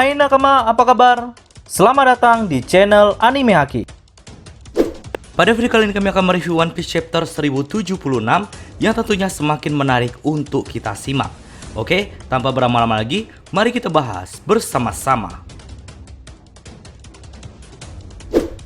Hai nakama, apa kabar? Selamat datang di channel Anime Haki. Pada video kali ini kami akan mereview One Piece chapter 1076 yang tentunya semakin menarik untuk kita simak. Oke, tanpa berlama-lama lagi, mari kita bahas bersama-sama.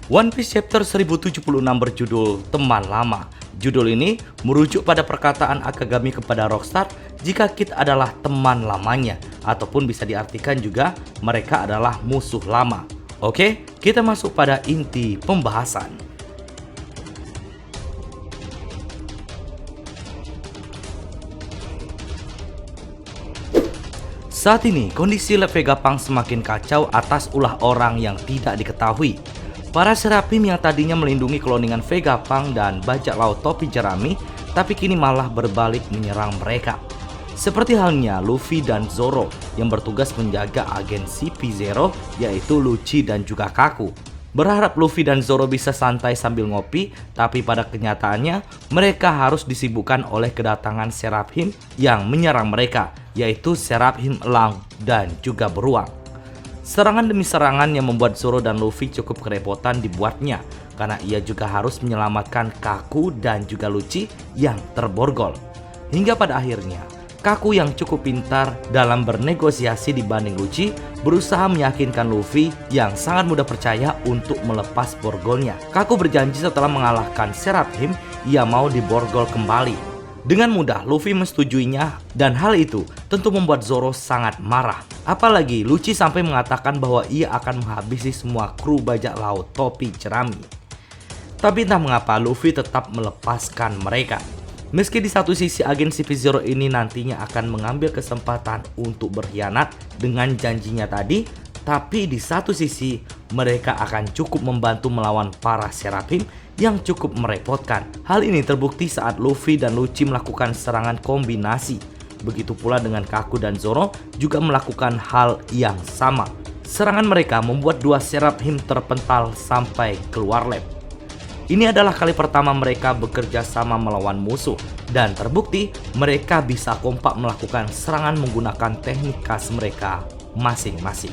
One Piece chapter 1076 berjudul Teman Lama. Judul ini merujuk pada perkataan Akagami kepada Rockstar jika Kid adalah teman lamanya, ataupun bisa diartikan juga mereka adalah musuh lama. Oke, kita masuk pada inti pembahasan. Saat ini kondisi lab Vegapunk semakin kacau atas ulah orang yang tidak diketahui. Para Seraphim yang tadinya melindungi cloningan Vegapunk dan bajak laut topi jerami, tapi kini malah berbalik menyerang mereka. Seperti halnya Luffy dan Zoro yang bertugas menjaga agen CP0, yaitu Lucci dan juga Kaku. Berharap Luffy dan Zoro bisa santai sambil ngopi, tapi pada kenyataannya mereka harus disibukkan oleh kedatangan Seraphim yang menyerang mereka, yaitu Seraphim Elang dan juga Beruang. Serangan demi serangan yang membuat Zoro dan Luffy cukup kerepotan dibuatnya, karena ia juga harus menyelamatkan Kaku dan juga Lucci yang terborgol. Hingga pada akhirnya, Kaku yang cukup pintar dalam bernegosiasi dibanding Lucci berusaha meyakinkan Luffy yang sangat mudah percaya untuk melepas borgolnya. Kaku berjanji setelah mengalahkan Seraphim, ia mau diborgol kembali. Dengan mudah Luffy menyetujui,nya dan hal itu tentu membuat Zoro sangat marah. Apalagi Lucci sampai mengatakan bahwa ia akan menghabisi semua kru bajak laut topi jerami. Tapi entah mengapa Luffy tetap melepaskan mereka. Meski di satu sisi agen CP0 ini nantinya akan mengambil kesempatan untuk berkhianat dengan janjinya tadi, tapi di satu sisi mereka akan cukup membantu melawan para Seraphim yang cukup merepotkan. Hal ini terbukti saat Luffy dan Lucci melakukan serangan kombinasi. Begitu pula dengan Kaku dan Zoro juga melakukan hal yang sama. Serangan mereka membuat dua Seraphim terpental sampai keluar lab. Ini adalah kali pertama mereka bekerja sama melawan musuh, dan terbukti mereka bisa kompak melakukan serangan menggunakan teknik khas mereka masing-masing.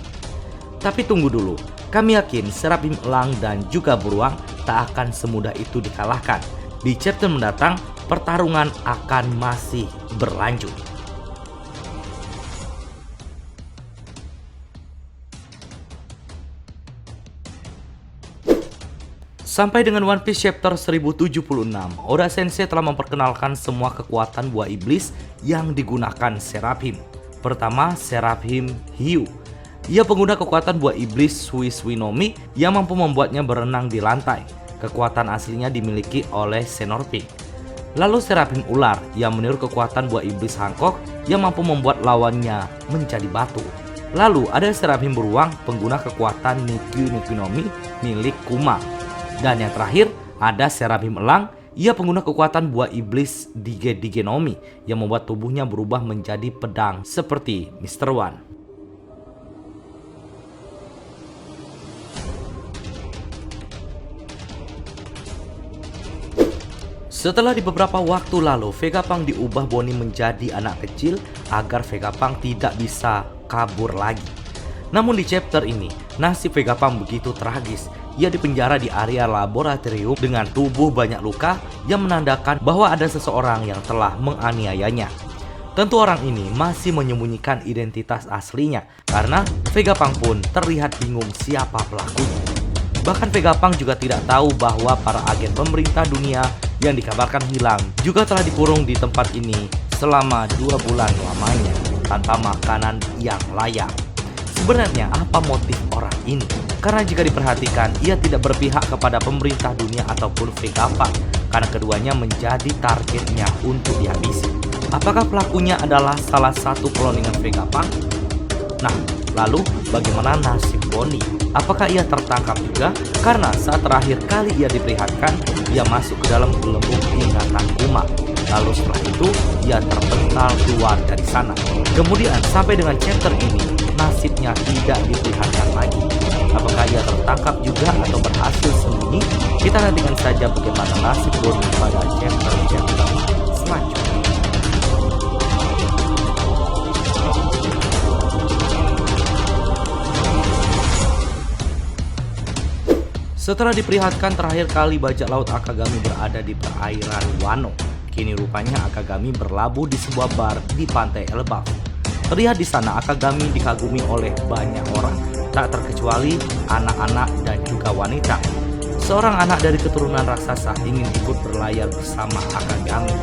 Tapi tunggu dulu, kami yakin Seraphim Elang dan juga Beruang tak akan semudah itu dikalahkan. Di chapter mendatang, pertarungan akan masih berlanjut. Sampai dengan One Piece chapter 1076, Oda Sensei telah memperkenalkan semua kekuatan buah iblis yang digunakan Seraphim. Pertama, Seraphim Hiu. Ia pengguna kekuatan buah iblis Sui Nomi yang mampu membuatnya berenang di lantai. Kekuatan aslinya dimiliki oleh Senorping. Lalu Seraphim Ular yang meniru kekuatan buah iblis Hancock yang mampu membuat lawannya menjadi batu. Lalu ada Seraphim Beruang pengguna kekuatan Nikki Nomi milik Kuma. Dan yang terakhir ada Seraphim Elang, ia pengguna kekuatan buah iblis Dige Nomi yang membuat tubuhnya berubah menjadi pedang seperti Mr. One. Setelah di beberapa waktu lalu Vegapunk diubah Bonnie menjadi anak kecil agar Vegapunk tidak bisa kabur lagi. Namun di chapter ini nasib Vegapunk begitu tragis. Ia dipenjara di area laboratorium dengan tubuh banyak luka yang menandakan bahwa ada seseorang yang telah menganiayanya. Tentu orang ini masih menyembunyikan identitas aslinya karena Vegapunk pun terlihat bingung siapa pelakunya. Bahkan Vegapunk juga tidak tahu bahwa para agen pemerintah dunia yang dikabarkan hilang juga telah dikurung di tempat ini selama 2 bulan lamanya tanpa makanan yang layak. Sebenarnya apa motif orang ini? Karena jika diperhatikan, ia tidak berpihak kepada pemerintah dunia ataupun Vegapunk, karena keduanya menjadi targetnya untuk dihabisi. Apakah pelakunya adalah salah satu cloningan Vegapunk? Nah, lalu bagaimana nasib Bonnie? Apakah ia tertangkap juga? Karena saat terakhir kali ia diperlihatkan, ia masuk ke dalam gelembung ingatan Kuma. Lalu setelah itu, ia terpental keluar dari sana. Kemudian sampai dengan chapter ini, nasibnya tidak diperlihatkan lagi. Apakah ia tertangkap juga atau berhasil sembunyi? Kita nantikan saja bagaimana nasib Bonnie pada chapter-chapter selanjutnya. Setelah diperlihatkan terakhir kali bajak laut Akagami berada di perairan Wano, kini rupanya Akagami berlabuh di sebuah bar di pantai Elbaf. Terlihat di sana Akagami dikagumi oleh banyak orang, tak terkecuali anak-anak dan juga wanita. Seorang anak dari keturunan raksasa ingin ikut berlayar bersama Akagami.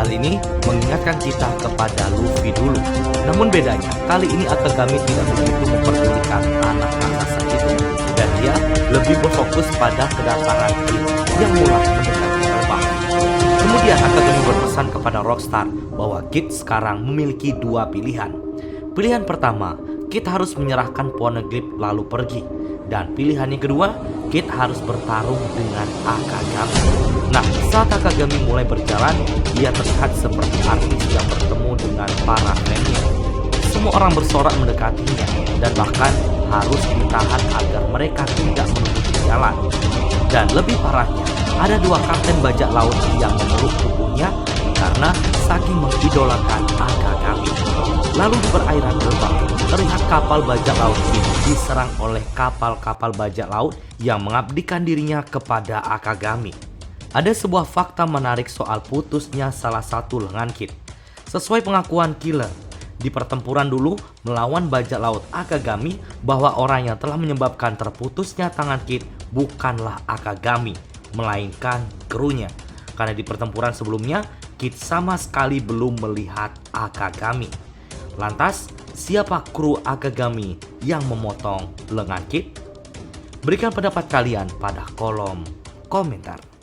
Hal ini mengingatkan kita kepada Luffy dulu. Namun bedanya, kali ini Akagami tidak begitu memperdulikan anak raksasa itu, dan dia lebih berfokus pada kedatangan Kid yang mulai mendekati Elbaf. Kemudian Akagami berpesan kepada Rockstar bahwa Kid sekarang memiliki dua pilihan. Pilihan pertama, Kid harus menyerahkan Poneglyph lalu pergi. Dan pilihan yang kedua, Kid harus bertarung dengan Akagami. Nah, saat Akagami mulai berjalan, dia terlihat seperti artis yang bertemu dengan para fannya. Semua orang bersorak mendekatinya dan bahkan harus ditahan agar mereka tidak menutupi jalan. Dan lebih parahnya, ada dua kapten bajak laut yang memeluk tubuhnya karena saking mengidolakan Akagami. Lalu di perairan Elbaf, terlihat kapal bajak laut ini diserang oleh kapal-kapal bajak laut yang mengabdikan dirinya kepada Akagami. Ada sebuah fakta menarik soal putusnya salah satu lengan Kid. Sesuai pengakuan Killer, di pertempuran dulu melawan bajak laut Akagami, bahwa orang yang telah menyebabkan terputusnya tangan Kid bukanlah Akagami, melainkan krunya. Karena di pertempuran sebelumnya, Kid sama sekali belum melihat Akagami. Lantas, siapa kru Akagami yang memotong lengan Kid? Berikan pendapat kalian pada kolom komentar.